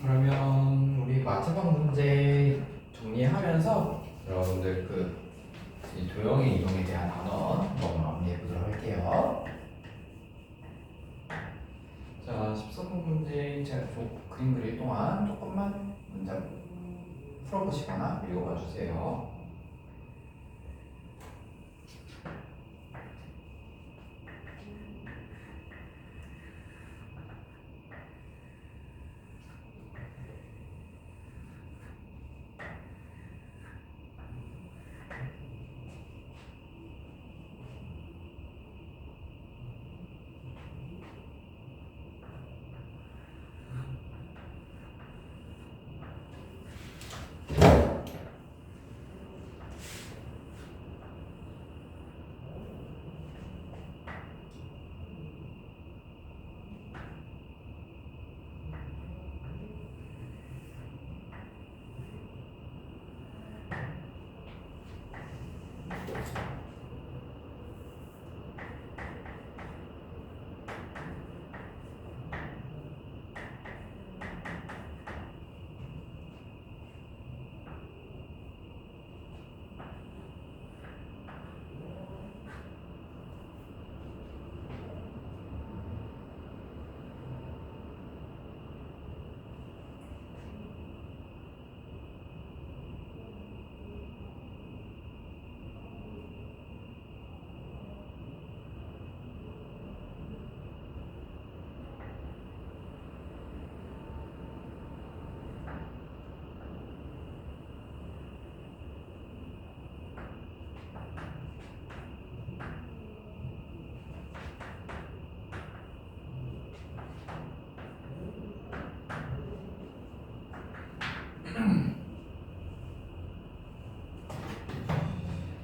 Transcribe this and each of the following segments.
그러면 우리 마트방 문제 정리하면서 여러분들 이 도형의 이동에 대한 단어 한번 마무리해 보도록 할게요. 자, 14번 문제 제가 그림 그릴 동안 조금만 문제 풀어보시거나 읽어봐 주세요.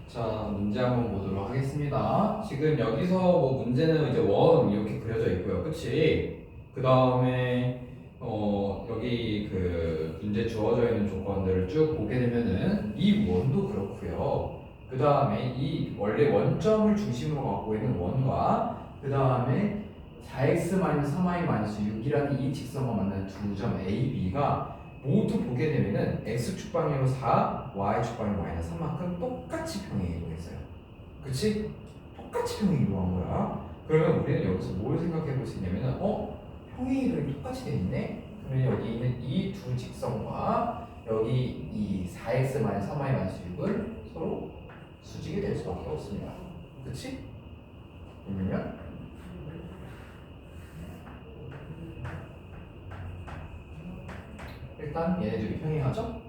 자, 문제 한번 보도록 하겠습니다. 지금 여기서 뭐 문제는 이제 원 이렇게 그려져 있고요. 그치? 그 다음에 여기 문제 주어져 있는 조건들을 쭉 보게 되면은 이 원도 그렇고요. 그 다음에 이 원래 원점을 중심으로 갖고 있는 원과 그 다음에 4x-3y-6이라는 이 직선과 만나는 두 점 A, B가 모두 보게 되면은 x축 방향으로 4, y축 방향으로 마이너스 3만큼 똑같이 평행 이동했어요. 그치? 똑같이 평행 이동한 거야. 그러면 우리는 여기서 뭘 생각해 볼 수 있냐면은 평행 이동이 똑같이 돼 있네? 그러면 여기 있는 이 두 직선과 여기 이 4x-3y-6은 서로 수직이 될 수밖에 없습니다. 그치? 그러면 일단 얘네들이 평행하죠?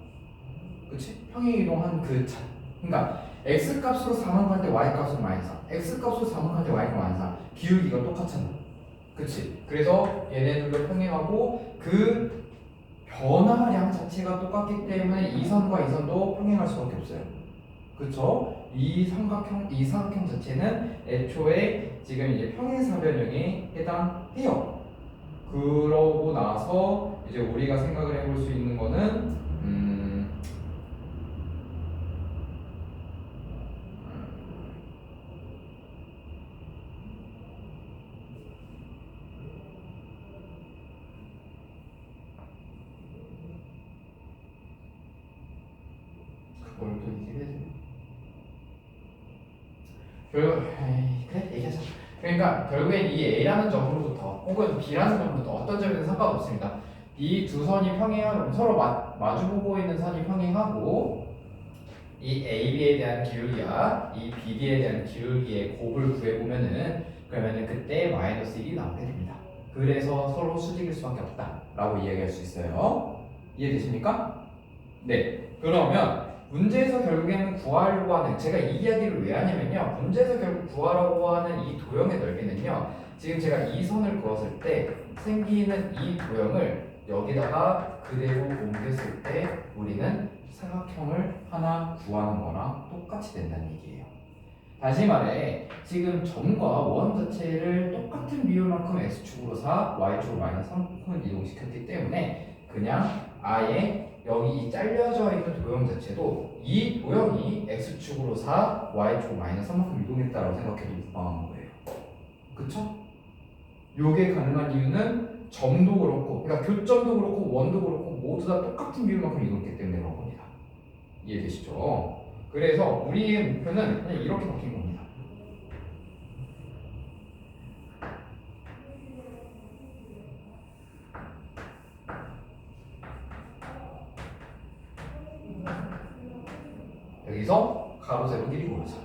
그치? 평행 이동한 그러니까 x 값으로 4만갈 때 y 값으로 마이너스 4, x 값으로 4만갈 때 y가 마이너스 4, 기울기가 똑같잖아. 그치? 그래서 얘네들도 평행하고 그 변화량 자체가 똑같기 때문에 이 선과 이 선도 평행할 수밖에 없어요. 그쵸? 이 사각형 자체는 애초에 지금 이제 평행사변형에 해당해요. 그러고 나서 이제 우리가 생각을 해볼 수 있는 거는 그걸 또 그래 얘기하자. 그러니까 결국엔 이 A라는 점으로부터 혹은 B라는 점으로부터 어떤 점이든 상관없습니다. 이 두 선이 평행하고 서로 마주보고 있는 선이 평행하고 이 AB에 대한 기울기와 이 BD에 대한 기울기의 곱을 구해보면은 그러면은 그때 마이너스 1이 나오게 됩니다. 그래서 서로 수직일 수밖에 없다라고 이야기할 수 있어요. 이해되십니까? 네. 그러면 문제에서 결국에는 구하려고 하는 제가 이 이야기를 왜 하냐면요. 문제에서 결국 구하려고 하는 이 도형의 넓이는요. 지금 제가 이 선을 그었을 때 생기는 이 도형을 여기다가 그대로 옮겼을 때 우리는 삼각형을 하나 구하는 거랑 똑같이 된다는 얘기예요. 다시 말해 지금 점과 원 자체를 똑같은 비율만큼 x축으로 4, y축으로 마이너스 3분 이동시켰기 때문에 그냥 아예 여기 이 잘려져 있는 도형 자체도 이 도형이 x축으로 4, y축으로 마이너스 3만큼 이동했다고 생각해도 무방한 거예요. 그쵸? 요게 가능한 이유는 점도 그렇고, 그러니까 교점도 그렇고 원도 그렇고 모두 다 똑같은 비율만큼 이동했기 때문에 그런 겁니다. 이해되시죠? 그래서 우리의 목표는 그냥 이렇게 바뀐 겁니다. 여기서 가로 세로 길이 구하자.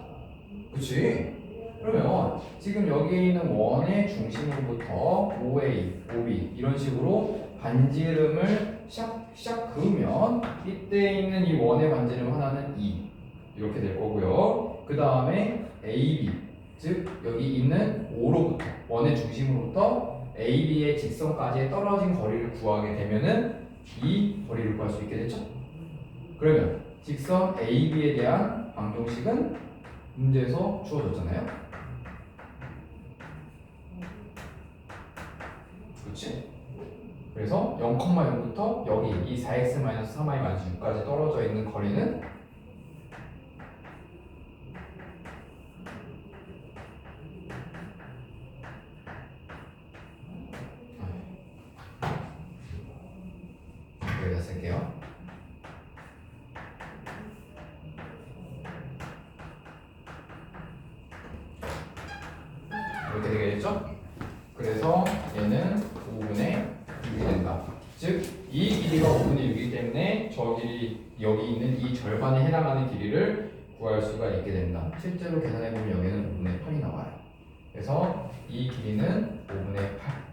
그치? 그러면 지금 여기 있는 원의 중심으로부터 OA, OB 이런 식으로 반지름을 샥샥 그으면 이때 있는 이 원의 반지름 하나는 2 이렇게 될 거고요. 그 다음에 AB 즉 여기 있는 O로부터 원의 중심으로부터 AB의 직선까지 떨어진 거리를 구하게 되면은 이 거리를 구할 수 있게 되죠. 그러면 직선 AB에 대한 방정식은 문제에서 주어졌잖아요. 그렇지? 그래서 0,0부터 여기 이 4x-3y-6까지 떨어져 있는 거리는 여기다 쓸게요. 이렇게 되겠죠? 그래서 얘는 5분의 6이 된다. 즉, 이 길이가 5분의 6이기 때문에 저 길이 여기 있는 이 절반에 해당하는 길이를 구할 수가 있게 된다. 실제로 계산해보면 여기는 5분의 8이 나와요. 그래서 이 길이는 5분의 8.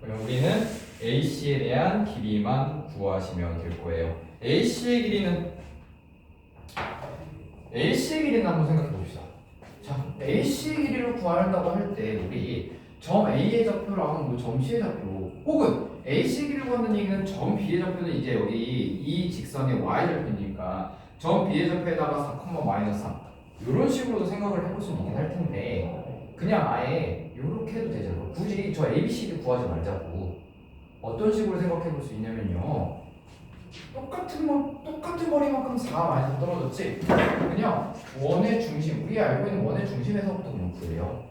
그럼 우리는 AC에 대한 길이만 구하시면 될 거예요. AC의 길이는 한번 생각해 봅시다. 자, AC의 길이를 구한다고 할 때 우리 점 A의 좌표랑 뭐 점 C의 좌표 혹은 AC 길이를 구한다는 얘기는 점 B의 좌표는 이제 여기 이 직선의 Y 좌표니까 점 B의 좌표에다가 4,-3 이런 식으로도 생각을 해볼 수 있긴 할 텐데 그냥 아예 이렇게 해도 되잖아요. 굳이 저 ABC를 구하지 말자고. 어떤 식으로 생각해 볼 수 있냐면요. 똑같은 거리만큼 4 떨어졌지. 그냥 원의 중심, 우리 알고 있는 원의 중심에서부터 그냥 구해요.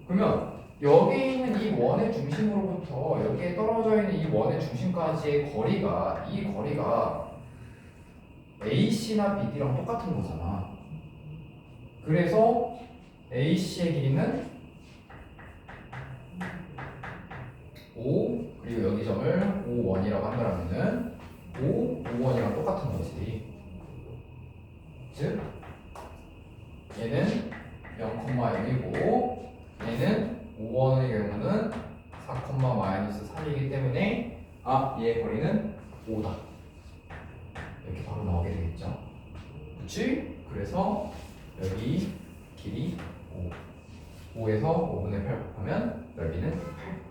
그러면 여기 있는 이 원의 중심으로부터 여기에 떨어져 있는 이 원의 중심까지의 거리가 이 거리가 AC나 BD랑 똑같은 거잖아. 그래서 AC의 길이는 5 그리고 여기 점을 5원이라고 한다면은 5원이랑 똑같은 거지. 즉 얘는 0,0이고 얘는 5원의 경우는 4,-3이기 때문에 얘의 거리는 5다. 이렇게 바로 나오게 되겠죠. 그치? 그래서 여기 길이 5. 5에서 5분의 8 곱하면 넓이는 8.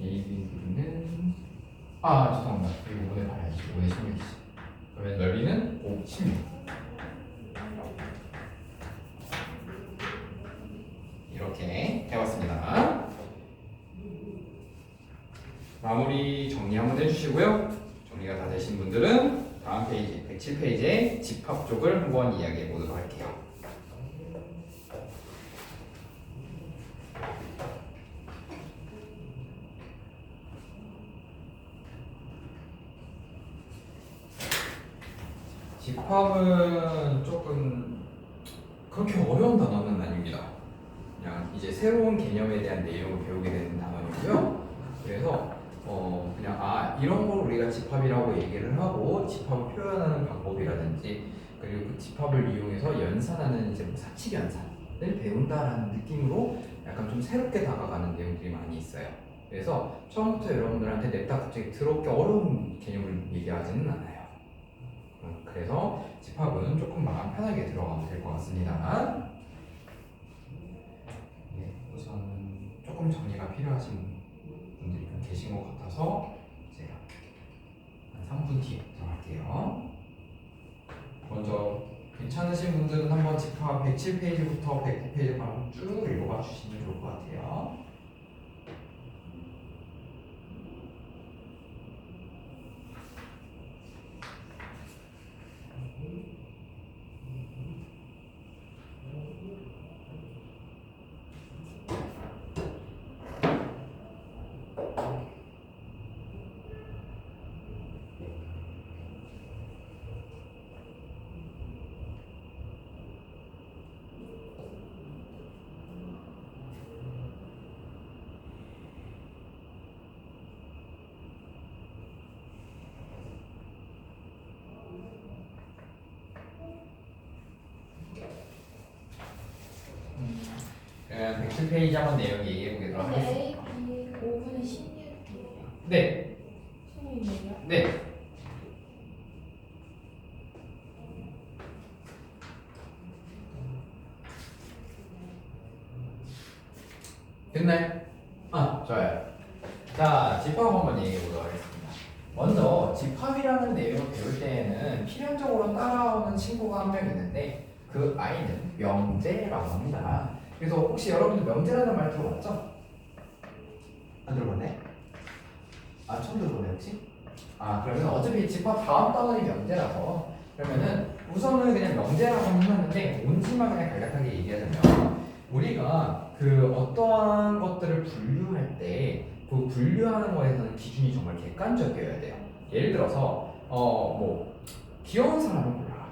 AB 길이는 죄송합니다. 이거 5분의 8 아니지. 5분의 16이지. 그러면 넓이는 5, 16. 이렇게 해봤습니다. 마무리 정리 한번 해주시고요. 정리가 다 되신 분들은 다음 페이지 107페이지의 집합 쪽을 한번 이야기해 보도록 할게요. 집합은 조금 그렇게 어려운 단어는 아닙니다. 그냥 이제 새로운 개념에 대한 내용을 배우게 되는 단어이고요. 그래서 그냥 이런 걸 우리가 집합이라고 얘기를 하고 집합을 표현하는 방법이라든지 그리고 그 집합을 이용해서 연산하는 이제 뭐 사칙 연산을 배운다라는 느낌으로 약간 좀 새롭게 다가가는 내용들이 많이 있어요. 그래서 처음부터 여러분들한테 냅다 갑자기 더럽게 어려운 개념을 얘기하지는 않아요. 그래서 집합은 조금 마음 편하게 들어가면 될 것 같습니다. 네, 우선 조금 정리가 필요하신 분들이 좀 계신 것 같아서 제가 한 3분 뒤에 들어갈게요. 먼저 괜찮으신 분들은 한번 집합 107페이지부터 109페이지 한번 쭉 읽어봐 주시면 좋을 것 같아요. 57페이지 한번 내용 얘기해 보도록 근데 하겠습니다. A, B 5분의 16이에요. 네, 16이에요? 네. 됐나요? 아, 좋아요. 자, 집합 한번 얘기해 보도록 하겠습니다. 먼저 집합이라는 내용을 배울 때에는 필연적으로 따라오는 친구가 한 명 있는데 그 아이는 명제라고 합니다. 그래서 혹시 여러분들 명제라는 말 들어봤죠? 안 들어봤네? 아, 처음 들어보네 혹시? 아, 그러면 어차피 집합 다음 단원이 명제라서 그러면은 우선은 그냥 명제라고 하는데 온지만 그냥 간략하게 얘기하자면 우리가 그 어떠한 것들을 분류할 때 그 분류하는 거에서는 기준이 정말 객관적이어야 돼요. 예를 들어서 뭐 귀여운 사람을 골라라.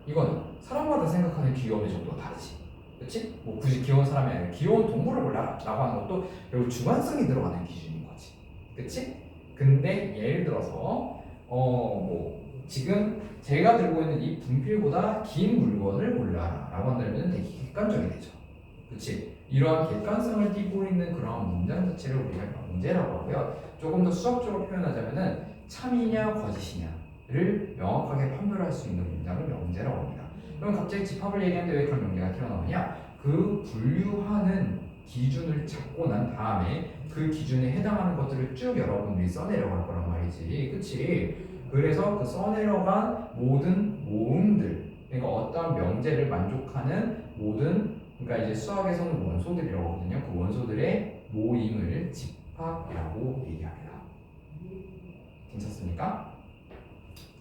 이거는 사람마다 생각하는 귀여움의 정도가 다르지. 그렇지? 뭐 굳이 귀여운 사람이 아니라 귀여운 동물을 골라라 라고 하는 것도 결국 주관성이 들어가는 기준인 거지. 그렇지? 근데 예를 들어서 뭐 지금 제가 들고 있는 이 분필보다 긴 물건을 골라라 라고 한다면 되게 객관적이 되죠. 그렇지? 이러한 객관성을 띠고 있는 그런 문장 자체를 우리가 명제라고 하고요. 조금 더 수학적으로 표현하자면은 참이냐 거짓이냐를 명확하게 판별할 수 있는 문장을 명제라고 합니다. 그럼 갑자기 집합을 얘기하는데 왜 그런 명제가 튀어나오냐? 그 분류하는 기준을 잡고 난 다음에 그 기준에 해당하는 것들을 쭉 여러분들이 써내려갈 거란 말이지. 그치? 그래서 그 써내려간 모든 모음들, 그러니까 어떤 명제를 만족하는 모든, 그러니까 이제 수학에서는 원소들이라고 하거든요. 그 원소들의 모임을 집합이라고 얘기합니다. 괜찮습니까?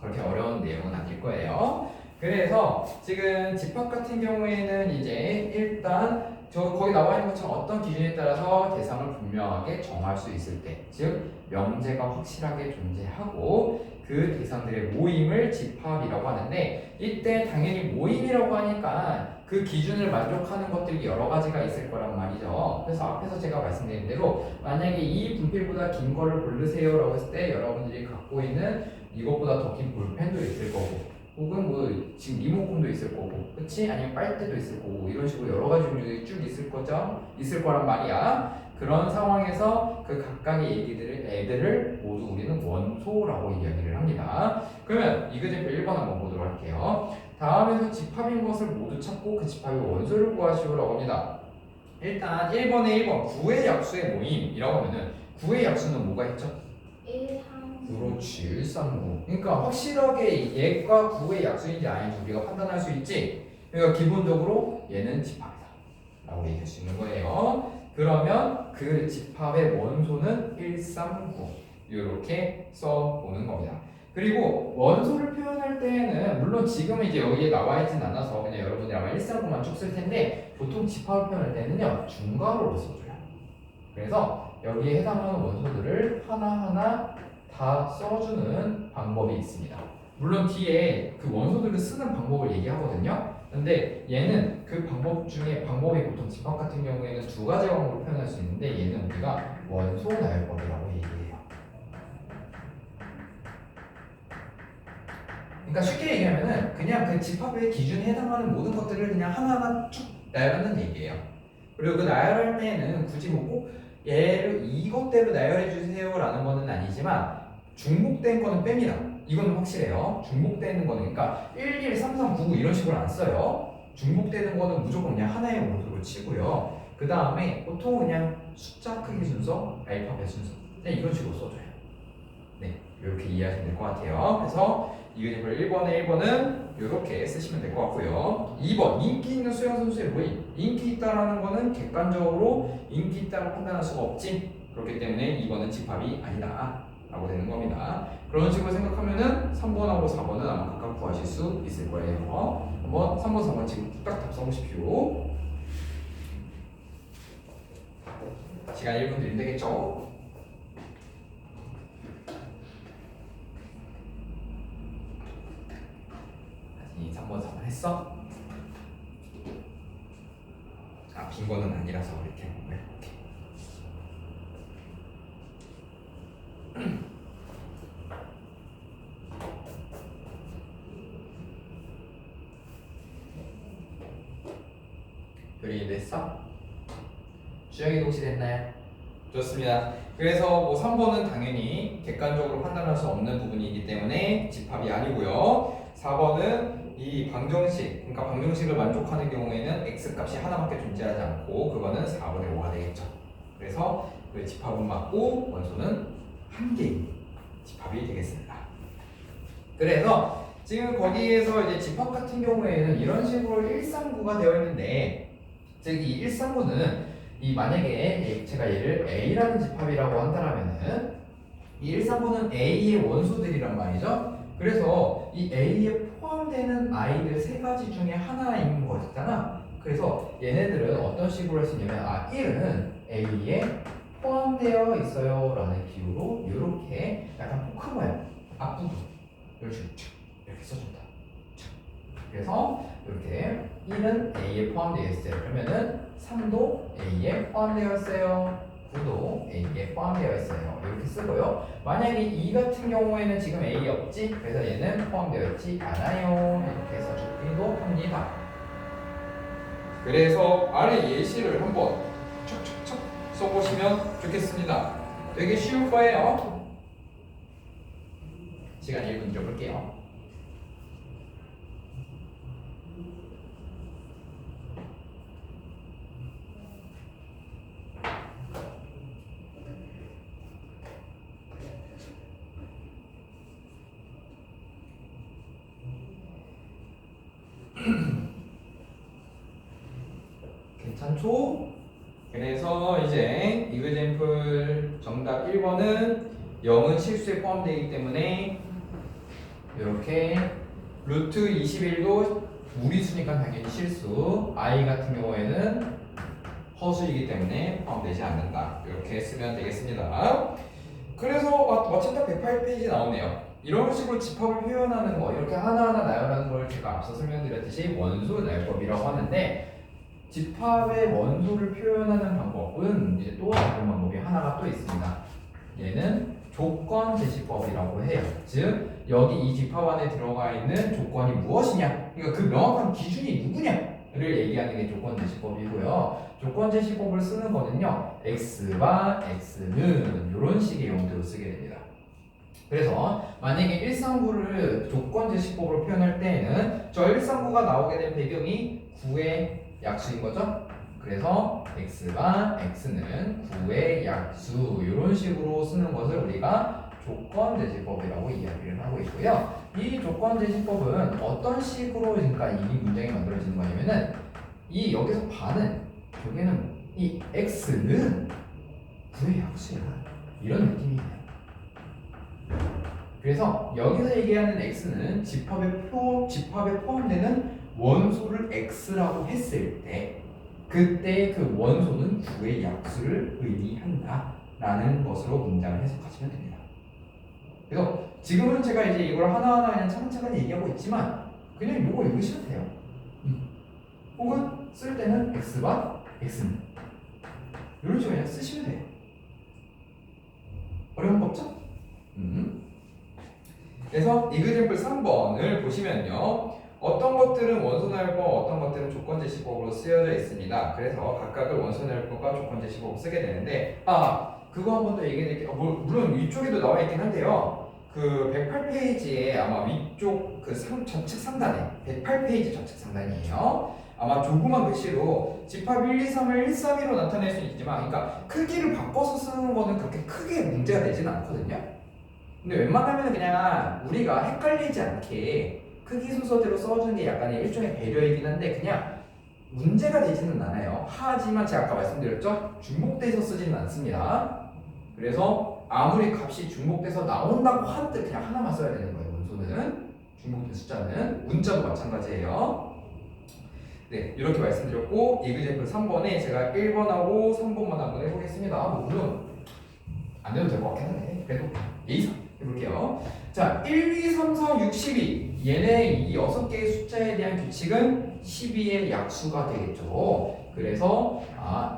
그렇게 어려운 내용은 아닐 거예요. 그래서 지금 집합 같은 경우에는 이제 일단 거기 나와 있는 것처럼 어떤 기준에 따라서 대상을 분명하게 정할 수 있을 때, 즉 명제가 확실하게 존재하고 그 대상들의 모임을 집합이라고 하는데, 이때 당연히 모임이라고 하니까 그 기준을 만족하는 것들이 여러 가지가 있을 거란 말이죠. 그래서 앞에서 제가 말씀드린 대로 만약에 이 분필보다 긴 거를 고르세요 라고 했을 때 여러분들이 갖고 있는 이것보다 더 긴 볼펜도 있을 거고, 혹은 뭐 지금 리모컨도 있을 거고, 그치? 아니면 빨대도 있을 거고, 이런 식으로 여러 가지 종류들이 쭉 있을 거란 말이야. 그런 상황에서 그 각각의 애들을 모두 우리는 원소라고 이야기를 합니다. 그러면 이그제표 1번 한번 보도록 할게요. 다음에서 집합인 것을 모두 찾고 그 집합의 원소를 구하시오라고 합니다. 일단 1번에 1번 9의 약수의 모임이라고 하면은 9의 약수는 뭐가 있죠? 1, 3, 9. 그렇지, 1, 3, 9. 그러니까 확실하게 얘가 9의 약수인지 아닌지 우리가 판단할 수 있지. 그러니까 기본적으로 얘는 집합이다 라고 얘기할 수 있는 거예요. 그러면 그 집합의 원소는 1, 3, 9 이렇게 써보는 겁니다. 그리고 원소를 표현할 때에는 물론 지금은 이제 여기에 나와 있진 않아서 그냥 여러분들이 아마 1, 3, 9만 쭉 쓸 텐데, 보통 집합을 표현할 때는요 중괄호로 써줘요. 그래서 여기에 해당하는 원소들을 하나하나 다 써주는 방법이 있습니다. 물론 뒤에 그 원소들을 쓰는 방법을 얘기하거든요. 근데 얘는 그 방법 중에 방법이 보통 집합 같은 경우에는 두 가지 방법으로 표현할 수 있는데, 얘는 우리가 원소 나열법이라고 얘기해요. 그러니까 쉽게 얘기하면은 그냥 그 집합의 기준에 해당하는 모든 것들을 그냥 하나하나 쭉 나열하는 얘기예요. 그리고 그 나열할 때에는 굳이 뭐 꼭 얘를 이것대로 나열해 주세요라는 거는 아니지만 중복된 거는 뺍니다. 이거는 확실해요. 중복되는 거는 그러니까 1, 1, 3, 3, 9, 9 이런 식으로 안 써요. 중복되는 거는 무조건 그냥 하나의 원소로 치고요. 그 다음에 보통 그냥 숫자 크기 순서, 알파벳 순서 그냥 이런 식으로 써줘요. 네, 이렇게 이해하시면 될 것 같아요. 그래서 이그제플 1번에 1번은 이렇게 쓰시면 될 것 같고요. 2번 인기 있는 수영 선수의 모임. 인기 있다라는 거는 객관적으로 인기 있다고 판단할 수가 없지. 그렇기 때문에 2번은 집합이 아니다 라고 되는 겁니다. 그런 식으로 생각하면은 3번하고 4번은 아마 각각 구하실 수 있을 거예요. 한번 3번, 4번 지금 딱 답 써보십시오. 시간 1분 드리면 되겠죠? 다시 3번, 4번 했어? 아, 빈 거는 아니라서 이렇게 해볼게. 별이 됐어? 주형이 동시됐나요? 좋습니다. 그래서 뭐 3번은 당연히 객관적으로 판단할 수 없는 부분이기 때문에 집합이 아니고요. 4번은 이 방정식, 그러니까 방정식을 만족하는 경우에는 x값이 하나밖에 존재하지 않고 그거는 4분의 5가 되겠죠. 그래서 그 집합은 맞고 원소는 한 개인 집합이 되겠습니다. 그래서 지금 거기에서 이제 집합 같은 경우에는 이런 식으로 139가 되어 있는데, 즉 이 139는 이 만약에 제가 얘를 A라는 집합이라고 한다면은 이 139는 A의 원소들이란 말이죠. 그래서 이 A에 포함되는 아이들 세 가지 중에 하나인 거잖아. 그래서 얘네들은 어떤 식으로 할 수 있냐면 1은 A에 포함되어 있어요 라는 비유로 이렇게 약간 포크 모양 앞부분 이렇게 써준다. 그래서 이렇게 1은 A에 포함되어 있어요. 그러면은 3도 A에 포함되어 있어요. 9도 A에 포함되어 있어요. 이렇게 쓰고요. 만약에 2 같은 경우에는 지금 A 없지? 그래서 얘는 포함되어 있지 않아요. 이렇게 써주기도 합니다. 그래서 아래 예시를 한번 척척척 써보시면 좋겠습니다. 되게 쉬울 거예요. 시간 1분 줄여볼게요. 괜찮죠? 그래서 이제 이그젠플 정답 1번은 0은 실수에 포함되어 있기 때문에 이렇게 루트 21도 무리수니까 당연히 실수, i 같은 경우에는 허수이기 때문에 포함되지 않는다. 이렇게 쓰면 되겠습니다. 그래서 마침 딱 108페이지 나오네요. 이런 식으로 집합을 표현하는 거, 이렇게 하나하나 나열하는 걸 제가 앞서 설명드렸듯이 원소 나열법이라고 하는데, 집합의 원소를 표현하는 방법은 이제 또 다른 방법이 하나가 또 있습니다. 얘는 조건 제시법이라고 해요. 즉 여기 이 집합 안에 들어가 있는 조건이 무엇이냐, 그러니까 그 명확한 기준이 누구냐를 얘기하는 게 조건 제시법이고요. 조건 제시법을 쓰는 거는요, x와 x는 이런 식의 용도로 쓰게 됩니다. 그래서 만약에 139를 조건 제시법으로 표현할 때에는 저 139가 나오게 된 배경이 9의 약수인 거죠. 그래서 x와 x는 9의 약수, 이런 식으로 쓰는 것을 우리가 조건 제시법이라고 이야기를 하고 있고요. 이 조건 제시법은 어떤 식으로 그러니까 이 문장이 만들어지는 거냐면은 이 여기서 반은 여기는 이 x는 9의 약수야, 이런 느낌이에요. 그래서 여기서 얘기하는 x는 집합에 포함되는 원소를 x라고 했을 때 그때 그 원소는 9의 약수를 의미한다 라는 것으로 문장을 해석하시면 됩니다. 그래서 지금은 제가 이제 이걸 하나하나 그냥 차근차근 얘기하고 있지만 그냥 이거 읽으시면 돼요. 혹은 쓸 때는 x와 x는 이런 식으로 그냥 쓰시면 돼요. 어려운 거 없죠? 그래서 이그젠플 3번을 보시면요, 어떤 것들은 원소나열법, 어떤 것들은 조건제시법으로 쓰여져 있습니다. 그래서 각각을 원소나열법과 조건제시법으로 쓰게 되는데, 그거 한 번 더 얘기해 드릴게요. 물론 위쪽에도 나와 있긴 한데요, 그 108페이지에 아마 위쪽 그 좌측 상단에 108페이지 좌측 상단이에요. 아마 조그만 글씨로 집합 1, 2, 3을 1, 3, 2로 나타낼 수 있지만, 그러니까 크기를 바꿔서 쓰는 거는 그렇게 크게 문제가 되지는 않거든요. 근데 웬만하면 그냥 우리가 헷갈리지 않게 크기 순서대로 써주는 게 약간의 일종의 배려이긴 한데 그냥 문제가 되지는 않아요. 하지만 제가 아까 말씀드렸죠? 중복돼서 쓰지는 않습니다. 그래서 아무리 값이 중복돼서 나온다고 한들 그냥 하나만 써야 되는 거예요. 원소는 중복된 숫자는 문자도 마찬가지예요. 네, 이렇게 말씀드렸고 이그젠플 3번에 제가 1번하고 3번만 한번 해보겠습니다. 물론 안 해도 될 것 같긴 한데 그래도 예의상 해볼게요. 자, 1, 2, 3, 4, 6, 12 얘네 이 6개의 숫자에 대한 규칙은 12의 약수가 되겠죠. 그래서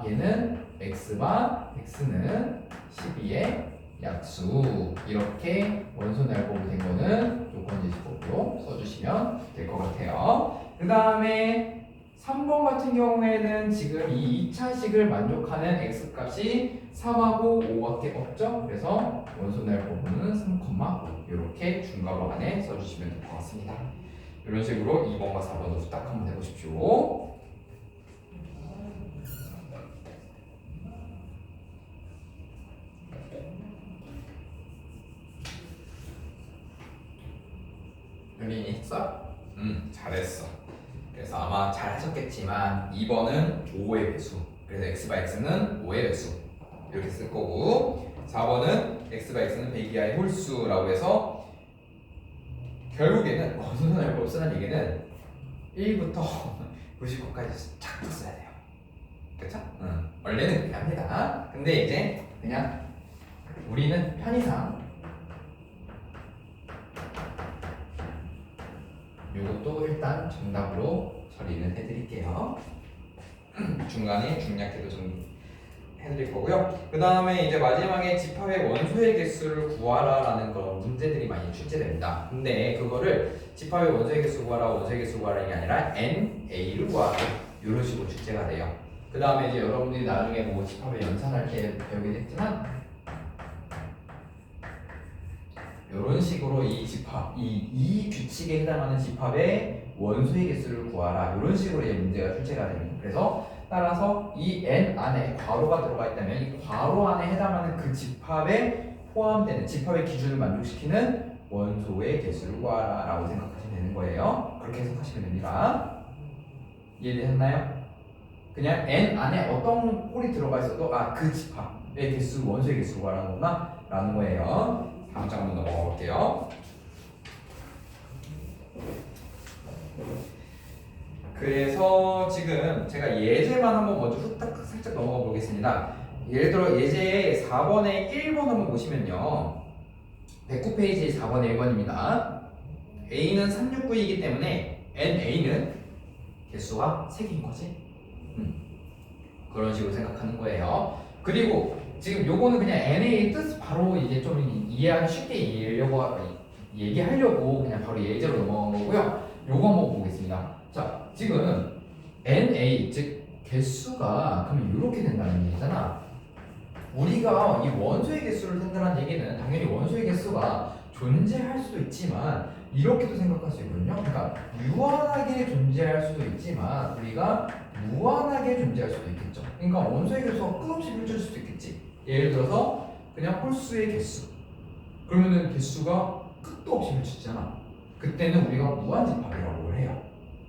얘는 x와 x는 12의 약수, 이렇게 원소나열법이 된 거는 조건제시법으로 써주시면 될 것 같아요. 그 다음에 3번 같은 경우에는 지금 이 2차식을 만족하는 x값이 3하고 5밖에 없죠. 그래서 원소날 부분은 3,5 이렇게 중괄호 안에 써주시면 될 것 같습니다. 이런 식으로 2번과 4번도 부탁 한번 해보십시오. 유린이 했어? 잘했어. 그래서 아마 잘 하셨겠지만 2번은 5의 배수. 그래서 x/x는 5의 배수. 이렇게 쓸 거고 4번은 x/x는 100 이하의 홀수라고 해서 결국에는 원소날법 쓰는 얘기는 1부터 99까지 쫙 써야 돼요. 그쵸? 원래는 그렇게 합니다. 근데 이제 그냥 우리는 편의상 이것도 일단 정답으로 처리는 해드릴게요. 중간에 중략해도 좀 해드릴 거고요. 그 다음에 이제 마지막에 집합의 원소의 개수를 구하라라는 그런 문제들이 많이 출제됩니다. 근데 그거를 집합의 원소의 개수 구하라, 원소의 개수 구하라는 게 아니라 NA를 구하라 이런 식으로 출제가 돼요. 그 다음에 이제 여러분들이 나중에 뭐 집합의 연산할 때 배우긴 했지만 이런 식으로 이 집합, 이 규칙에 해당하는 집합의 원소의 개수를 구하라 이런 식으로 이제 문제가 출제가 됩니다. 그래서 따라서 이 n 안에 괄호가 들어가 있다면 이 괄호 안에 해당하는 그 집합에 포함되는 집합의 기준을 만족시키는 원소의 개수를 구하라 라고 생각하시면 되는 거예요. 그렇게 해석하시면 됩니다. 이해되셨나요? 그냥 n 안에 어떤 꼴이 들어가 있어도 그 집합의 개수, 원소의 개수를 구하라는 거구나 라는 거예요. 다음 장 한번 넘어가 볼게요. 그래서 지금 제가 예제만 한번 먼저 후딱 살짝 넘어가 보겠습니다. 예를 들어 예제 4번에 1번 한번 보시면요. 109페이지 4번에 1번입니다. A는 369이기 때문에 NA는 개수가 3개인 거지. 그런 식으로 생각하는 거예요. 그리고 지금 요거는 그냥 NA의 뜻 바로 이제 좀 이해하기 쉽게 얘기하려고 그냥 바로 예제로 넘어간 거고요. 요거 한번 보겠습니다. 자, 지금 NA 즉 개수가 그러면 이렇게 된다는 얘기잖아. 우리가 이 원소의 개수를 생각하는 얘기는 당연히 원소의 개수가 존재할 수도 있지만 이렇게도 생각할 수 있거든요. 그러니까 유한하게 존재할 수도 있지만 우리가 무한하게 존재할 수도 있겠죠. 그러니까 원소의 개수가 끝없이 펼쳐질 수도 있겠지. 예를 들어서 그냥 홀수의 개수. 그러면은 개수가 끝도 없이 펼쳐지잖아. 그때는 우리가 무한집합이라고 해요.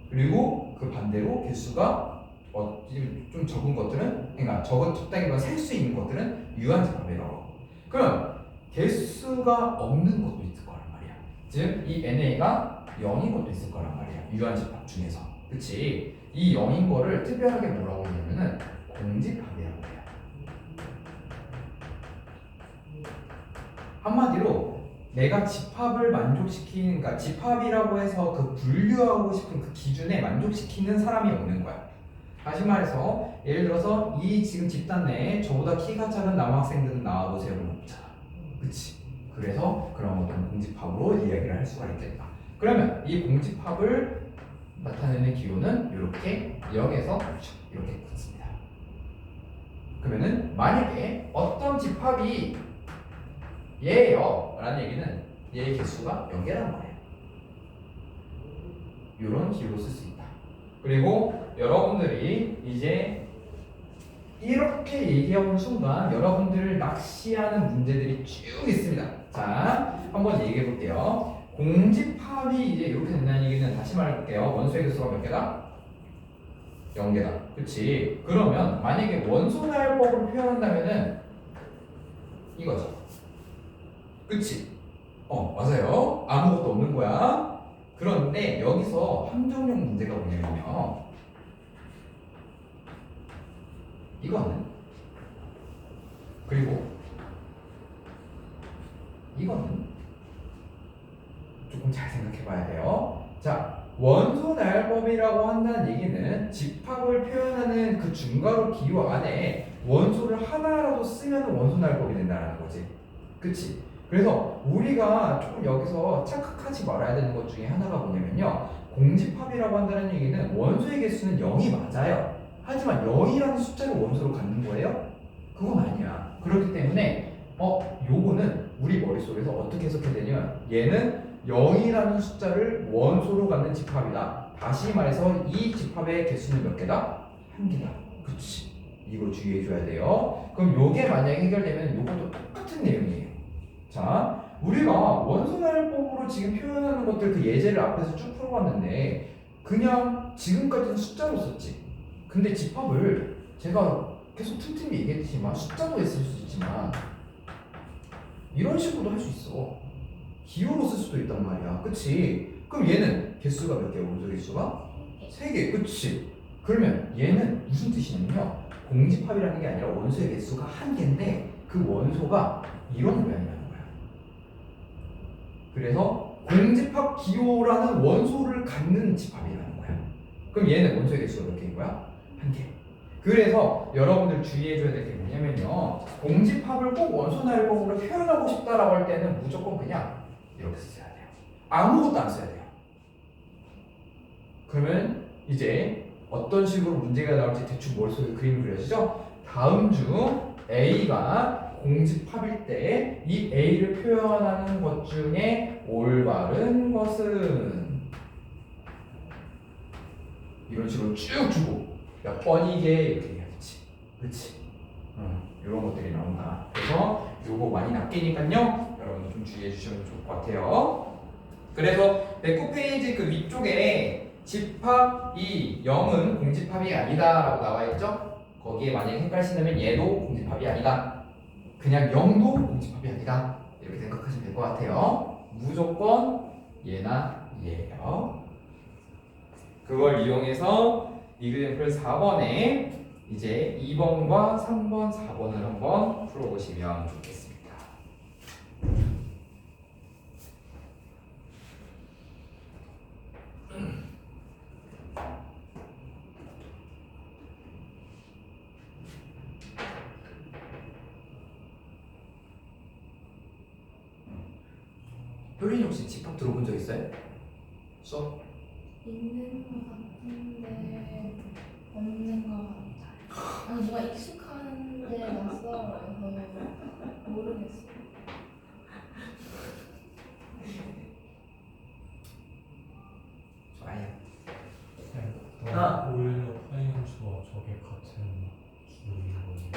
그리고 그 반대로 개수가 좀 적은 것들은, 그러니까 적다기보다 셀 수 있는 것들은 유한집합이라고 하고. 그럼 개수가 없는 것도 있을 거란 말이야. 즉 이 NA가 0인 것도 있을 거란 말이야. 유한집합 중에서. 그치? 이 0인 거를 특별하게 뭐라고 하냐면은 공집합이라고 해요. 한마디로 내가 집합을 만족시키는, 그러니까 집합이라고 해서 그 분류하고 싶은 그 기준에 만족시키는 사람이 없는 거야. 다시 말해서 예를 들어서 이 지금 집단 내에 저보다 키가 작은 남학생들은 나와보세요는 없잖아. 그치? 그래서 그런 어떤 공집합으로 이야기를 할 수가 있겠다. 그러면 이 공집합을 나타내는 기호는 이렇게 0에서 이렇게 굳습니다. 그러면은 만약에 어떤 집합이 얘예요 라는 얘기는 얘의 개수가 0개라는 거예요. 이런 기호로 쓸 수 있다. 그리고 여러분들이 이제 이렇게 얘기하는 순간 여러분들을 낚시하는 문제들이 쭉 있습니다. 자, 한번 얘기해 볼게요. 공집합이 이제 이렇게 된다는 얘기는 다시 말해볼게요. 원소의 개수가 몇 개다? 0개다. 그치? 그러면 만약에 원소날법으로 표현한다면은 이거죠. 그치? 맞아요. 아무것도 없는 거야. 그런데 여기서 함정용 문제가 뭐냐면요. 이거는 그리고 이거는 조금 잘 생각해 봐야 돼요. 자, 원소날법이라고 한다는 얘기는 집합을 표현하는 그 중괄호 기호 안에 원소를 하나라도 쓰면 원소날법이 된다는 거지. 그치? 그래서 우리가 조금 여기서 착각하지 말아야 되는 것 중에 하나가 뭐냐면요. 공집합이라고 한다는 얘기는 원소의 개수는 0이 맞아요. 하지만 0이라는 숫자를 원소로 갖는 거예요? 그건 아니야. 그렇기 때문에 요거는 우리 머릿속에서 어떻게 해석해야 되냐면 얘는 0이라는 숫자를 원소로 갖는 집합이다. 다시 말해서 이 집합의 개수는 몇 개다? 한 개다. 그치? 이거 주의해줘야 돼요. 그럼 요게 만약에 해결되면 요것도 똑같은 내용이에요. 자, 우리가 원소날법으로 지금 표현하는 것들 그 예제를 앞에서 쭉 풀어봤는데 그냥 지금까지는 숫자로 썼지. 근데 집합을 제가 계속 틈틈이 얘기했지만 숫자로 했을 수 있지만 이런 식으로도 할 수 있어. 기호로 쓸 수도 있단 말이야. 그치? 그럼 얘는 개수가 몇 개야? 원소 개수가? 3개. 그치? 그러면 얘는 무슨 뜻이냐면요. 공집합이라는 게 아니라 원소의 개수가 1개인데 그 원소가 이런 모양이라는 거야. 그래서 공집합 기호라는 원소를 갖는 집합이라는 거야. 그럼 얘는 원소의 개수가 몇 개인 거야? 1개. 그래서 여러분들 주의해줘야 될 게 뭐냐면요. 공집합을 꼭 원소날법으로 표현하고 싶다라고 할 때는 무조건 그냥 이렇게 써야 돼요. 아무것도 안 써야 돼요. 그러면 이제 어떤 식으로 문제가 나올지 대충 머릿속에 그림이 그려지죠? 다음 중 A가 공집합일 때 이 A를 표현하는 것 중에 올바른 것은 이런 식으로 쭉 주고 몇 번이게 이렇게 해야지. 그치? 이런 것들이 나온다. 그래서 요거 많이 낚이니까요. 여러분 좀 주의해 주시면 좋을 것 같아요. 그래서 109페이지 그 위쪽에 집합이 0은 공집합이 아니다 라고 나와 있죠? 거기에 만약에 헷갈리시다면 얘도 공집합이 아니다. 그냥 0도 공집합이 아니다. 이렇게 생각하시면 될 것 같아요. 무조건 얘나 얘예요. 그걸 이용해서 이그젠플 4번에 이제 2번과 3번, 4번을 한번 풀어보시면 좋겠습니다. 효린이 혹시 집합 들어본 적 있어요? 수업? 있는 것 같은데 없는 것 같아요. 아니 누가 익숙한데 낯설어서 모르겠어요. 좋아요. 오히려 파이함수와 저게 같은 기호인 거예요.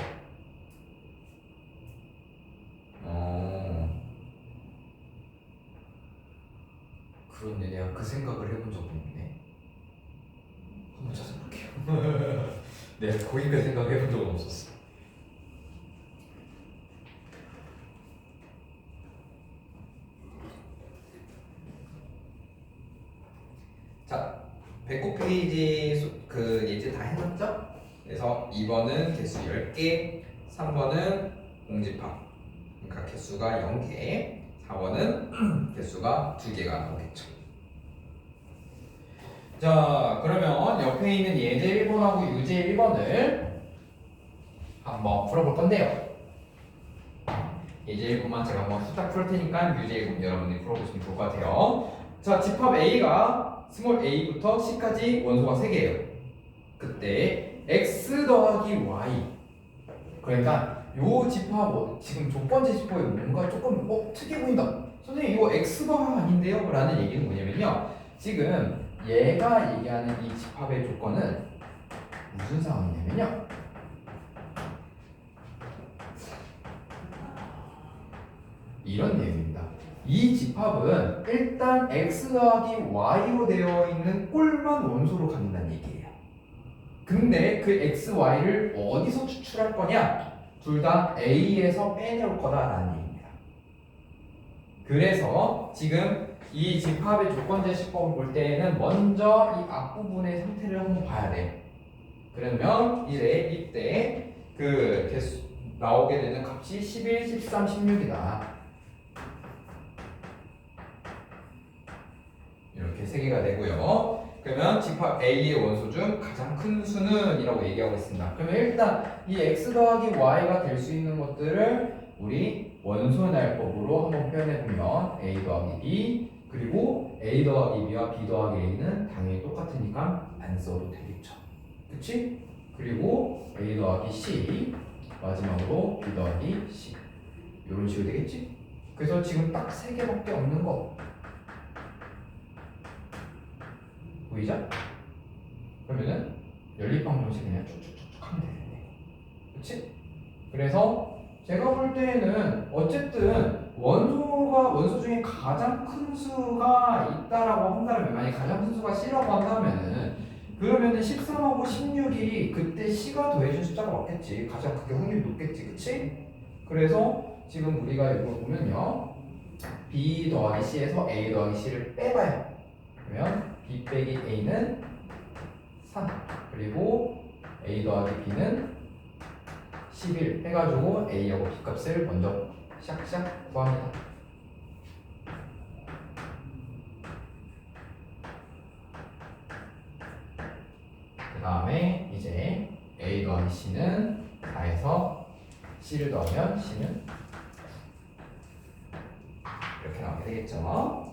그런데 내가 그 생각을 해본 적이 없네. 한번 찾아볼게요. 내가 거기까지 생각해본 적은 없었어. 자, 109페이지 그 예제 다 해놨죠? 그래서 2번은 개수 10개, 3번은 공집합, 그러니까 개수가 0개, 4번은 개수가 2개가 나오겠죠. 자, 그러면 옆에 있는 예제 1번하고 유제 1번을 한번 풀어볼 건데요. 예제 1번만 제가 한번 후딱 풀 테니까 유제 1번 여러분들이 풀어보시면 좋을 것 같아요. 자, 집합 A가 스몰 a부터 c까지 원소가 3개예요. 그때 x 더하기 y, 그러니까 요 집합 지금 조건제 집합이 뭔가 조금 특이해 보인다. 선생님 이거 x가 아닌데요? 라는 얘기는 뭐냐면요. 지금 얘가 얘기하는 이 집합의 조건은 무슨 상황이냐면요. 이런 내용입니다. 이 집합은 일단 x 더하기 y로 되어 있는 꼴만 원소로 갖는다는 얘기예요. 근데 그 x, y를 어디서 추출할 거냐? 둘 다 a에서 빼내올 거다라는 얘기입니다. 그래서 지금 이 집합의 조건제 시법을 볼 때는 먼저 이 앞부분의 상태를 한번 봐야 돼. 그러면 이때 그 개수 나오게 되는 값이 11, 13, 16이다. 이렇게 3개가 되고요. 그러면 집합 A의 원소 중 가장 큰 수는 이라고 얘기하고 있습니다. 그러면 일단 이 x 더하기 y가 될 수 있는 것들을 우리 원소 날법으로 한번 표현해 보면 a 더하기 b 그리고 a 더하기 b와 b 더하기 a는 당연히 똑같으니까 안 써도 되겠죠. 그치? 그리고 a 더하기 c 마지막으로 b 더하기 c 이런 식으로 되겠지? 그래서 지금 딱 3개밖에 없는 거 보이죠? 그러면은 연립방 정식 그냥 쭉쭉쭉쭉 하면 되겠네. 그치? 그래서 제가 볼 때는 어쨌든 원소 중에 가장 큰 수가 있다라고 한다면 만약에 가장 큰 수가 C라고 한다면은 그러면은 13하고 16이 그때 C가 더해준 숫자가 맞겠지. 가장 그게 확률이 높겠지. 그치? 그래서 지금 우리가 이걸 보면요 B 더하기 C에서 A 더하기 C를 빼봐요. 그러면 B 빼기 A는 3 그리고 A 더하기 B는 11 해가지고 A하고 B 값을 먼저 샥샥 구합니다. 그 다음에 이제 A 더하기 C는 4에서 C를 더하면 C는 이렇게 나오게 되겠죠.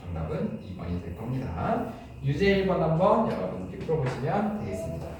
정답은 2번이 될 겁니다. 유제 1번 한번 여러분들이 풀어보시면 되겠습니다.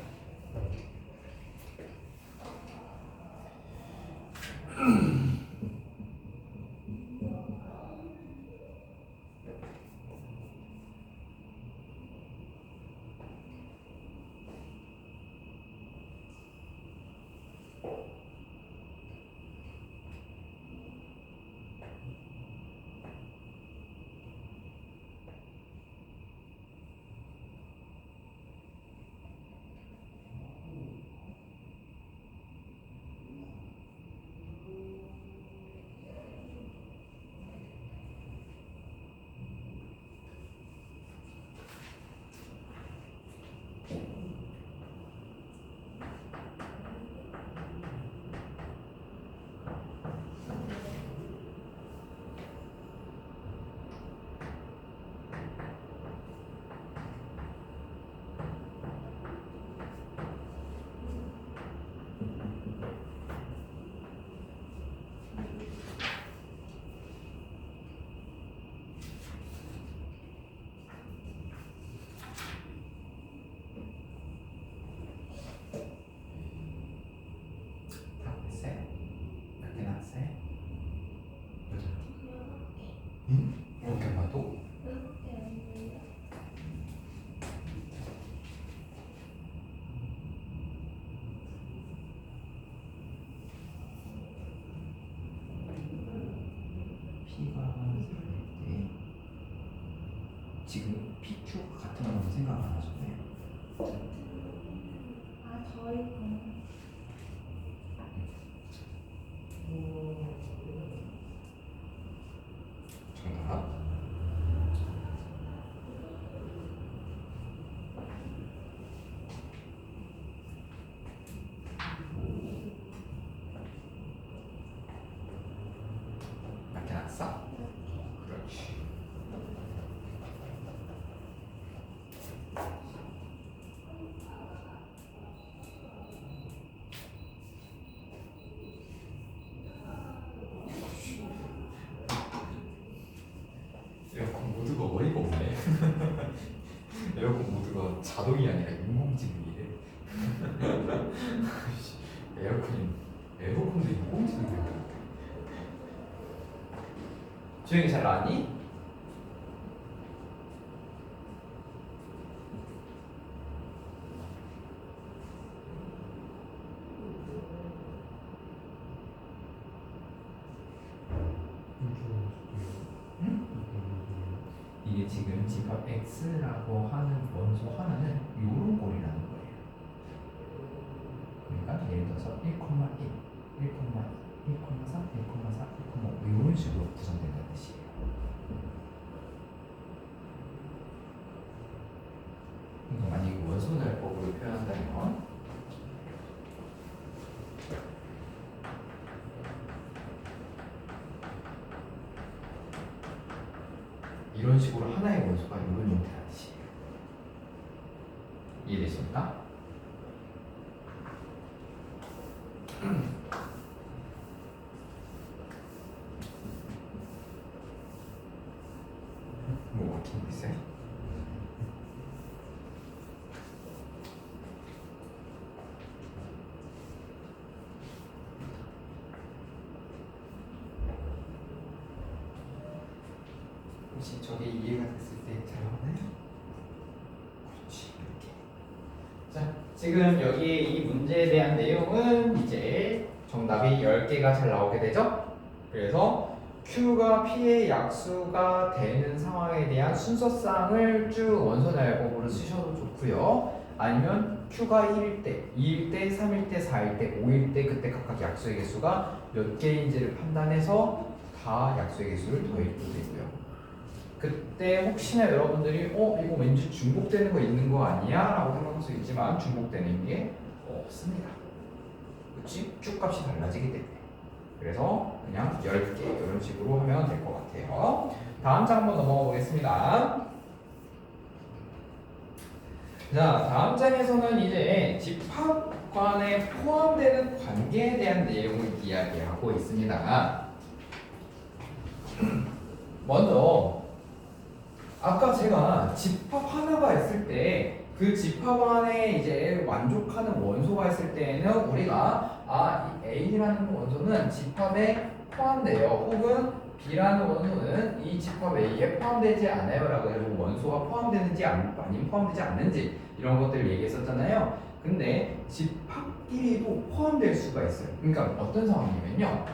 이렇게 봐도 P가 때 지금 P축 같은 거는 생각 안 하셨나요? 저희 정답. 맞게 났어? 그렇지. 에어컨 모드가 어이가 없네. 에어컨 모드가 자동이 아니라 인공지능이래. 에어컨도 인공지능이야. 주영이 잘 아니? 이게 지금 집합 X라고 하는 원소 하나는 요런 꼴이라는 거예요. 그러니까 예를 들어서 1,1, 1,2, 1,3, 1,4, 1,5 이런 식으로 구성된다는 뜻이에요. 그러니까 만약에 원소 날법으로 표현한다면 이런 식으로 하나의 원소가 이런 형태라는 뜻이에요. 이해되십니까? 있어요? 혹시 저게 이해가 됐을 때 잘 나오나요? 그렇지, 이렇게. 자, 지금 여기 이 문제에 대한 내용은 이제 정답이 10개가 잘 나오게 되죠? 그래서 Q가 P의 약수가 되는 상황에 대한 순서상을 쭉 원소날법으로 쓰셔도 좋고요. 아니면 Q가 1일 때, 2일 때, 3일 때, 4일 때, 5일 때 그때 각각 약수의 개수가 몇 개인지를 판단해서 다 약수의 개수를 더해줘도 되고요. 그때 혹시나 여러분들이 이거 왠지 중복되는 거 있는 거 아니야? 라고 생각할 수 있지만 중복되는 게 없습니다. 그치? Q 값이 달라지기 때문에. 그래서 그냥 10개 이런 식으로 하면 될 것 같아요. 다음 장 한번 넘어가 보겠습니다. 자, 다음 장에서는 이제 집합관에 포함되는 관계에 대한 내용을 이야기하고 있습니다. 먼저 아까 제가 집합 하나가 있을 때 그 집합 안에 이제 만족하는 원소가 있을 때에는 우리가 이 A라는 원소는 집합에 포함돼요. 혹은 B라는 원소는 이 집합 A에 포함되지 않아요 라고 해서 원소가 포함되는지 아니면 포함되지 않는지 이런 것들을 얘기했었잖아요. 근데 집합끼리도 포함될 수가 있어요. 그러니까 어떤 상황이냐면요,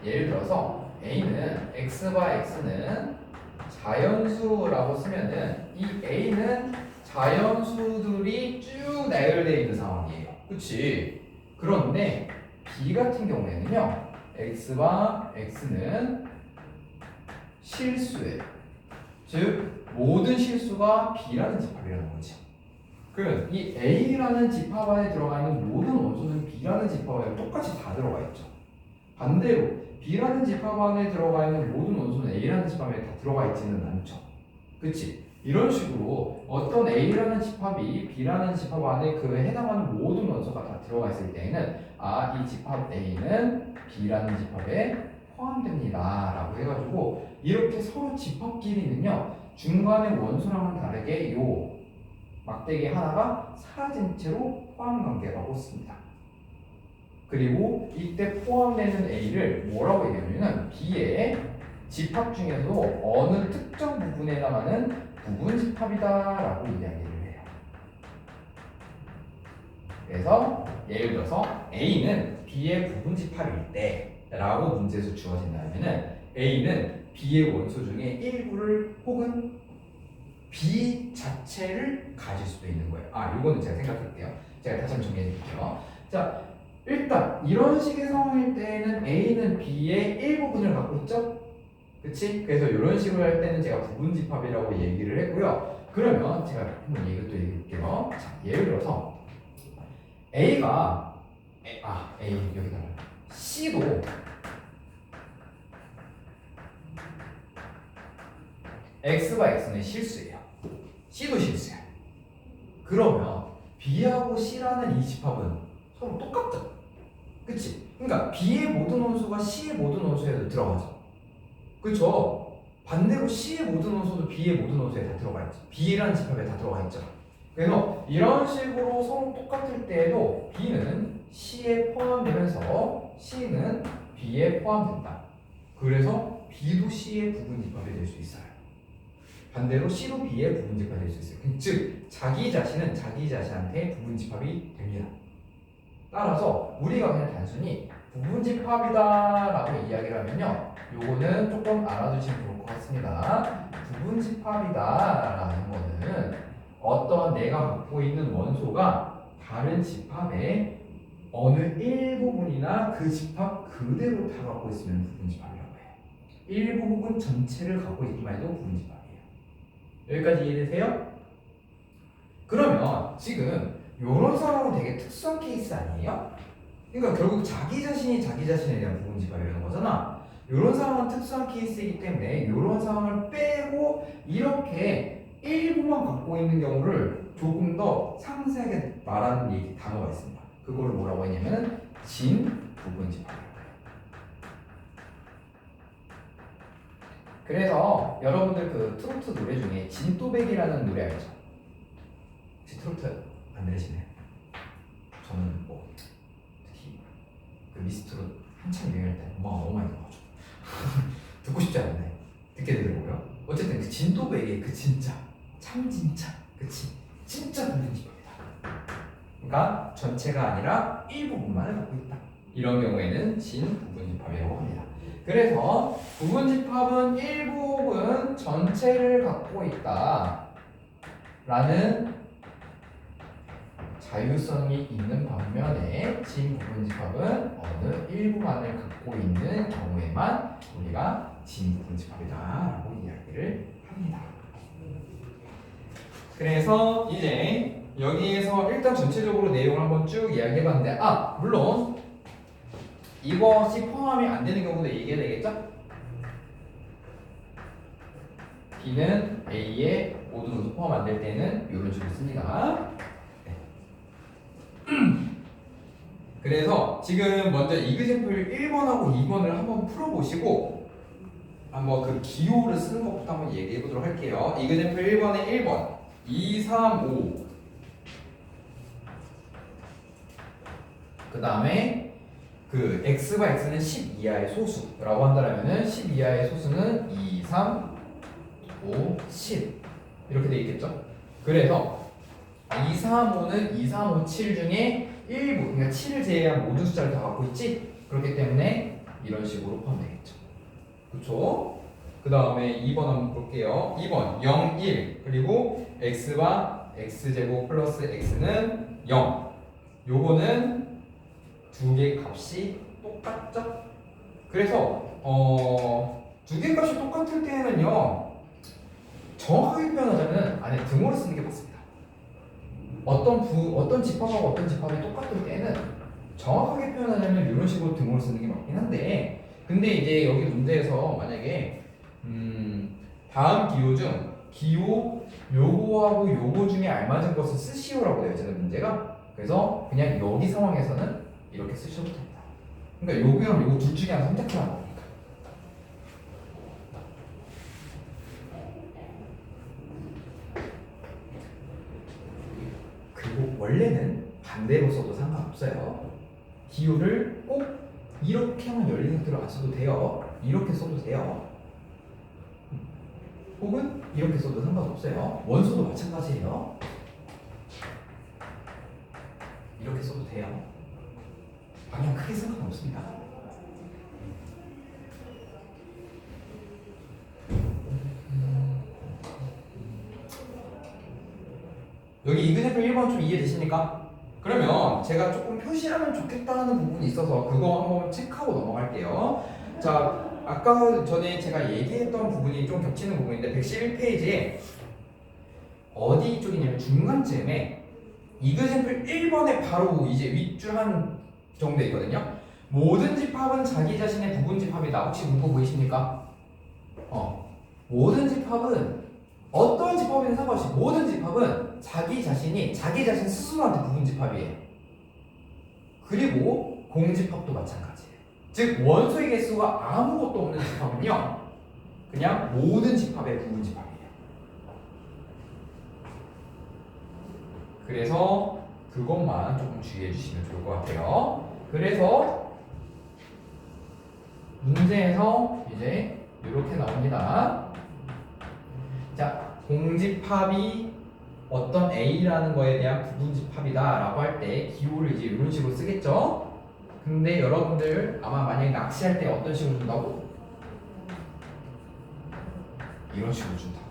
예를 들어서 A는 X와 X는 자연수라고 쓰면은 이 A는 자연수들이 쭉 나열되어 있는 상황이에요. 그치? 그런데 B 같은 경우에는요, X와 X는 실수예요. 즉 모든 실수가 B라는 집합이라는 거지. 그럼 이 A라는 집합 안에 들어가 있는 모든 원소는 B라는 집합 안에 똑같이 다 들어가 있죠. 반대로 B라는 집합 안에 들어가 있는 모든 원소는 A라는 집합에 다 들어가 있지는 않죠. 그치? 이런 식으로 어떤 A라는 집합이 B라는 집합 안에 그에 해당하는 모든 원소가 다 들어가 있을 때에는 이 집합 A는 B라는 집합에 포함됩니다 라고 해가지고 이렇게 서로 집합끼리는요 중간에 원소랑은 다르게 요 막대기 하나가 사라진 채로 포함관계라고 씁니다. 그리고 이때 포함되는 A를 뭐라고 얘기하냐면 B의 집합 중에서도 어느 특정 부분에 해당하는 부분 집합이다 라고 이야기를 해요. 그래서 예를 들어서 A는 B의 부분 집합일 때 라고 문제에서 주어진다면 A는 B의 원소 중에 일부를 혹은 B 자체를 가질 수도 있는 거예요. 이거는 제가 생각할게요. 제가 다시 한번 정리해 드릴게요. 자, 일단 이런 식의 상황일 때는 A는 B의 일부분을 갖고 있죠? 그치? 그래서 이런 식으로 할 때는 제가 부분집합이라고 얘기를 했고요. 그러면 제가 한번 이것도 얘기할게요. 자, 예를 들어서 A가 A 여기다가 C도 X가 X는 실수예요. C도 실수예요. 그러면 B하고 C라는 이 집합은 서로 똑같죠? 그치? 그러니까 B의 모든 원소가 C의 모든 원소에도 들어가죠. 그쵸? 반대로 C의 모든 원소도 B의 모든 원소에 다 들어가 있죠. B라는 집합에 다 들어가 있죠. 그래서 이런 식으로 서로 똑같을 때에도 B는 C에 포함되면서 C는 B에 포함된다. 그래서 B도 C의 부분집합이 될 수 있어요. 반대로 C도 B의 부분집합이 될 수 있어요. 즉 자기 자신은 자기 자신한테 부분집합이 됩니다. 따라서 우리가 그냥 단순히 부분집합이다라고 이야기를 하면요, 요거는 조금 알아두시면 좋을 것 같습니다. 부분집합이다라는 거는 어떠한 내가 갖고 있는 원소가 다른 집합의 어느 일부분이나 그 집합 그대로 다 갖고 있으면 부분집합이라고 해요. 일부 혹은 전체를 갖고 있기만 해도 부분집합이에요. 여기까지 이해되세요? 그러면 지금 이런 상황은 되게 특수한 케이스 아니에요? 그러니까 결국 자기 자신이 자기 자신에 대한 부분집합이라는 거잖아. 이런 상황은 특수한 케이스이기 때문에 이런 상황을 빼고 이렇게 일부만 갖고 있는 경우를 조금 더 상세하게 말하는 단어가 있습니다. 그거를 뭐라고 했냐면 진 부분집합이라고 해요. 그래서 여러분들 그 트로트 노래 중에 진또배기라는 노래 알죠? 혹시 트로트 안 들으시나요? 저는 뭐 특히 그 미스트롯 한참 유행할 때 엄마가 너무 많이 들어가지고 듣고 싶지 않네. 듣게 되더라고요. 어쨌든 그 진또배기의 그 진짜 참 진짜 그치 진짜 부분집합이다. 그러니까 전체가 아니라 일부분만을 갖고 있다. 이런 경우에는 진 부분집합이라고 합니다. 그래서 부분집합은 일부 혹은 전체를 갖고 있다 라는 자유성이 있는 반면에 진 부분집합은 어느 일부만을 갖고 있는 경우에만 우리가 진 부분집합이다 라고 이야기를 합니다. 그래서 이제 여기에서 일단 전체적으로 내용을 한번 쭉 이야기해봤는데 물론 이것이 포함이 안 되는 경우도 얘기해야 되겠죠? B는 A에 모두 포함 안 될 때는 이런 식으로 씁니다. 네. 그래서 지금 먼저 이그제플 1번하고 2번을 한번 풀어보시고 한번 그 기호를 쓰는 것부터 한번 얘기해 보도록 할게요. 이그제플 1번에 1번 2, 3, 5 그 다음에 그 x가 x는 10 이하의 소수라고 한다면은 10 이하의 소수는 2, 3, 5, 10 이렇게 돼 있겠죠? 그래서 2, 3, 5는 2, 3, 5, 7 중에 일부 그러니까 7을 제외한 모든 숫자를 다 갖고 있지? 그렇기 때문에 이런 식으로 포함되겠죠. 그쵸? 그 다음에 2번 한번 볼게요. 2번 0, 1 그리고 x와 x제곱 플러스 x는 0 요거는 두 개 값이 똑같죠? 그래서 두 개 값이 똑같을 때는요 정확하게 표현하자면 안에 등호를 쓰는 게 맞습니다. 어떤 집합하고 어떤 집합이 똑같을 때는 정확하게 표현하자면 이런 식으로 등호를 쓰는 게 맞긴 한데 근데 이제 여기 문제에서 만약에 다음 기호 중 기호 요거하고 요거 중에 알맞은 것을 쓰시오라고 되어 있잖아요 문제가. 그래서 그냥 여기 상황에서는 이렇게 쓰셔도 됩니다. 그러니까 요거랑 요거 둘 중에 하나 선택하라는 거니까. 그리고 원래는 반대로 써도 상관없어요. 기호를 꼭 이렇게만 열린 상태로 안 써도 돼요. 이렇게 써도 돼요. 혹은 이렇게 써도 상관없어요. 원소도 마찬가지예요. 이렇게 써도 돼요. 방향 크게 상관없습니다. 여기 이그제플 1번 좀 이해되십니까? 그러면 제가 조금 표시하면 좋겠다는 부분이 있어서 그거 한번 체크하고 넘어갈게요. 자, 아까 전에 제가 얘기했던 부분이 좀 겹치는 부분인데 111페이지에 어디 쪽이냐면 중간쯤에 이그제플 1번에 바로 이제 윗줄 한 정도 있거든요. 모든 집합은 자기 자신의 부분 집합이다. 혹시 문구 보이십니까? 모든 집합은 어떤 집합이든 상관없이 모든 집합은 자기 자신이 자기 자신 스스로한테 부분 집합이에요. 그리고 공집합도 마찬가지예요. 즉 원소의 개수가 아무것도 없는 집합은요 그냥 모든 집합의 부분 집합이에요. 그래서 그것만 조금 주의해 주시면 좋을 것 같아요. 그래서 문제에서 이제 이렇게 나옵니다. 자, 공집합이 어떤 A라는 거에 대한 부분집합이다 라고 할 때 기호를 이제 이런 식으로 쓰겠죠? 근데 여러분들 아마 만약에 낚시할 때 어떤 식으로 준다고? 이런 식으로 준다고.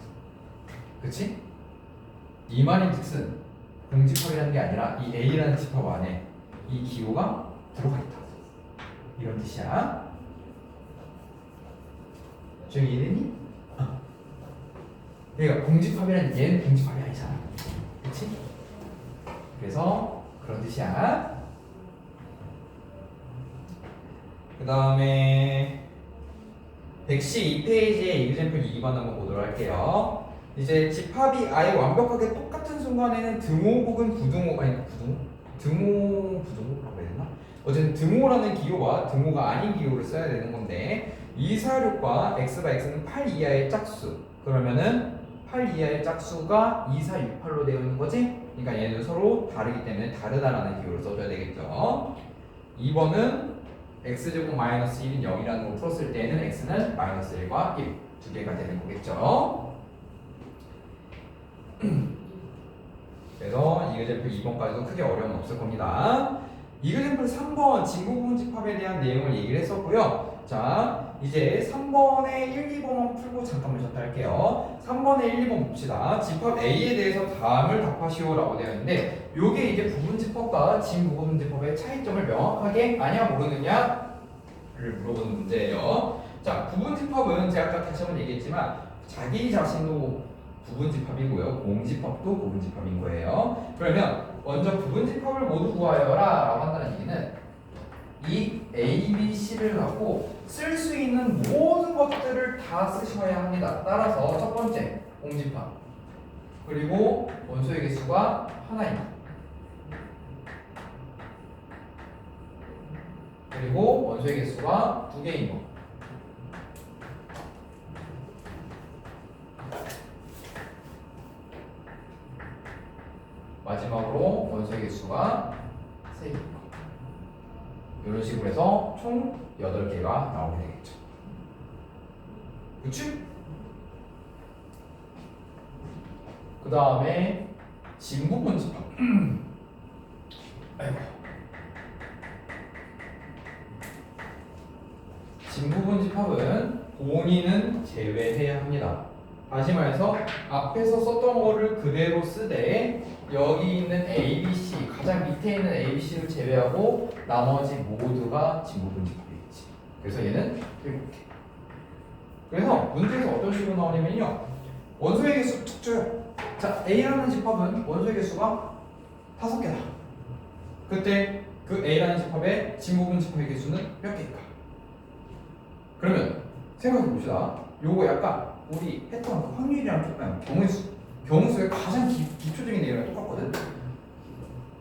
그치? 이 말인 즉슨 공집합이라는 게 아니라 이 A라는 집합 안에 이 기호가 들어가 있다. 이런 뜻이야. 좀 이해되니? 그러니까 공집합이란 얘는 공집합이 아니잖아. 그치? 그래서 그런 뜻이야. 그 다음에 112페이지에 이그젠플 2번 한번 보도록 할게요. 이제 집합이 아예 완벽하게 똑같은 순간에는 등호 혹은 부등호 등호 부등호라고 해야 되나? 어쨌든 등호라는 기호와 등호가 아닌 기호를 써야 되는 건데 246과 x가 x는 8 이하의 짝수. 그러면은 8 이하의 짝수가 2, 4, 6, 8로 되어 있는 거지? 그러니까 얘는 서로 다르기 때문에 다르다라는 기호를 써줘야 되겠죠. 2번은 x제곱 마이너스 1인 0이라는 거 풀었을 때는 x는 마이너스 1과 1 두 개가 되는 거겠죠. 그래서 이그젠플 2번까지도 크게 어려움은 없을 겁니다. 이그젠플 3번 진구분집합에 대한 내용을 얘기를 했었고요. 자, 이제 3번의 1, 2번만 풀고 잠깐만 쉬었다 할게요. 3번의 1, 2번 봅시다. 집합 A에 대해서 다음을 답하시오라고 되어 있는데 요게 이제 부분집합과 진부분집합의 차이점을 명확하게 아냐 모르느냐를 물어보는 문제예요. 자, 부분집합은 제가 아까 다시 한번 얘기했지만 자기 자신도 부분집합이고요. 공집합도 부분집합인 거예요. 그러면 먼저 부분집합을 모두 구하여라 라고 한다는 얘기는 이 A, B, C를 갖고 쓸 수 있는 모든 것들을 다 쓰셔야 합니다. 따라서 첫 번째 공집합 그리고 원소의 개수가 하나입니다. 그리고 원소의 개수가 2개인 거. 마지막으로 원소의 개수가 3개인 거. 이런 식으로 해서 총 8개가 나오게 되겠죠. 그치? 그 다음에 진부분집합. 아이고. 진부분집합은 본인은 제외해야 합니다. 다시 말해서 앞에서 썼던 거를 그대로 쓰되 여기 있는 A, B, C 가장 밑에 있는 A, B, C를 제외하고 나머지 모두가 진부분집합이겠지. 그래서 얘는 7개. 그래서 문제에서 어떤 식으로 나오냐면요. 원소의 개수 툭 줘요. 자, A라는 집합은 원소의 개수가 5개다. 그때 그 A라는 집합의 진부분집합의 개수는 몇 개일까? 그러면 생각해 봅시다. 요거 약간 우리 했던 그 확률이랑 조금 경우수의 가장 기초적인 내용이랑 똑같거든.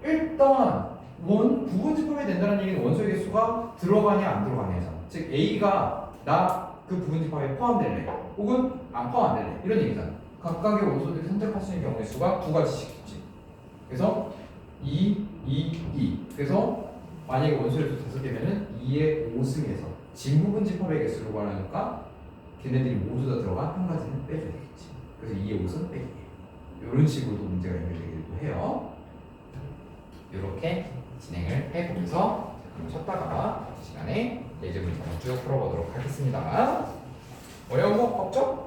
일단 부분집합이 된다는 얘기는 원소의 개수가 들어가냐 안 들어가냐잖아. 즉 A가 나 그 부분집합에 포함될래 혹은 안 포함될래 이런 얘기잖아. 각각의 원소들이 선택할 수 있는 경우의 수가 2가지씩 있지. 그래서 2, 2. 그래서 만약에 원소의 수 5개면은 2의 5승에서 진부분집합의 개수를 구하려니까 걔네들이 모두 다 들어가 한 가지는 빼줘야 되겠지. 그래서 2의 5은 빼기. 이런 식으로도 문제가 연결되기도 해요. 이렇게 진행을 해보면서 그럼 쉬었다가 시간에 예제문제를 쭉 풀어보도록 하겠습니다. 어려운 거 없죠?